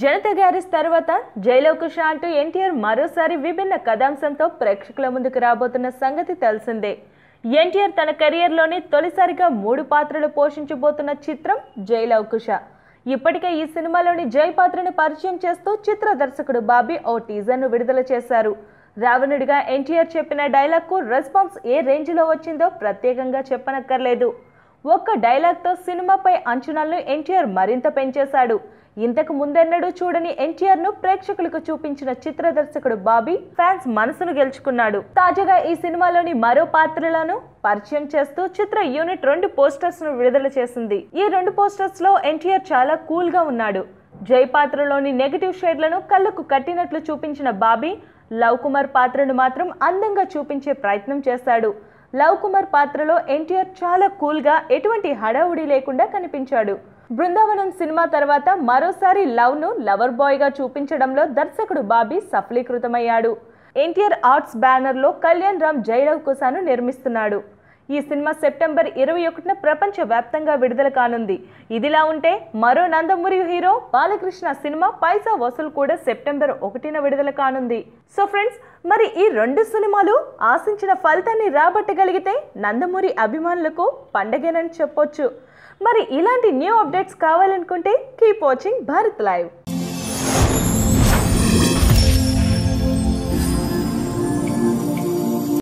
Janata garage తర్వాత జైలవకుశ అంటూ ఎన్టీఆర్ మరోసారి విభిన్న కథాంశంతో ప్రేక్షకుల ముందుకు రాబోతున్న సంగతి తెలిసిందే. ఎన్టీఆర్ తన కెరియర్లోనే తొలిసారిగా 3 పాత్రలు పోషించబోతున్న చిత్రం జైలవకుశ. ఇప్పటికే ఈ సినిమాలోని జై పాత్రను పరిచయం చేస్తూ చిత్ర దర్శకుడు బాబీ ఓ టీజర్ను విడుదల చేశారు. రావణుడిగా ఎన్టీఆర్ చెప్పిన డైలాగ్కు రెస్పాన్స్ ఏ రేంజ్లో వచ్చిందో ప్రత్యేకంగా చెప్పనక్కర్లేదు. ఒక్క డైలాగ్తో సినిమాపై అంచనాలను ఎన్టీఆర్ మరింత పెంచేశాడు. ఇంతకు ముందెన్నడూ చూడని ఎన్టీఆర్ను ప్రేక్షకులకు చూపించిన చిత్ర దర్శకుడు బాబీ ఫ్యాన్స్ మనసును గెలుచుకున్నాడు. తాజాగా ఈ సినిమాలోని మరో పాత్రలను పరిచయం చేస్తూ చిత్ర యూనిట్ 2 పోస్టర్స్ ను విడుదల చేసింది. ఈ 2 పోస్టర్స్ లో ఎన్టీఆర్ చాలా కూల్ గా ఉన్నాడు. జై పాత్రలోని నెగటివ్ షేడ్లను కళ్ళకు కట్టినట్లు చూపించిన బాబీ లవ్ కుమార్ పాత్రను మాత్రం అందంగా చూపించే ప్రయత్నం చేశాడు. లవ్ కుమార్ పాత్రలో ఎన్టీఆర్ చాలా కూల్ గా ఎటువంటి హడావుడి లేకుండా కనిపించాడు. బృందావనం సినిమా తర్వాత మరోసారి లవ్ ను లవర్ బాయ్ గా చూపించడంలో దర్శకుడు బాబీ సఫలీకృతమయ్యాడు. ఎన్టీఆర్ ఆర్ట్స్ బ్యానర్ లో కళ్యాణ్ రామ్ జైలవకుశను నిర్మిస్తున్నాడు. ఈ సినిమా సెప్టెంబర్ 21న ప్రపంచ వ్యాప్తంగా విడుదల కానుంది. ఇదిలా ఉంటే మరో నందమూరి హీరో బాలకృష్ణ సినిమా పైసా వసూలు కూడా సెప్టెంబర్ 1న విడుదల కానుంది. సో ఫ్రెండ్స్, మరి ఈ 2 సినిమాలు ఆశించిన ఫలితాన్ని రాబట్టగలిగితే నందమూరి అభిమానులకు పండగేనని చెప్పొచ్చు. మరి ఇలాంటి న్యూ అప్డేట్స్ కావాలనుకుంటే కీప్ వాచింగ్ భారత్ లైవ్.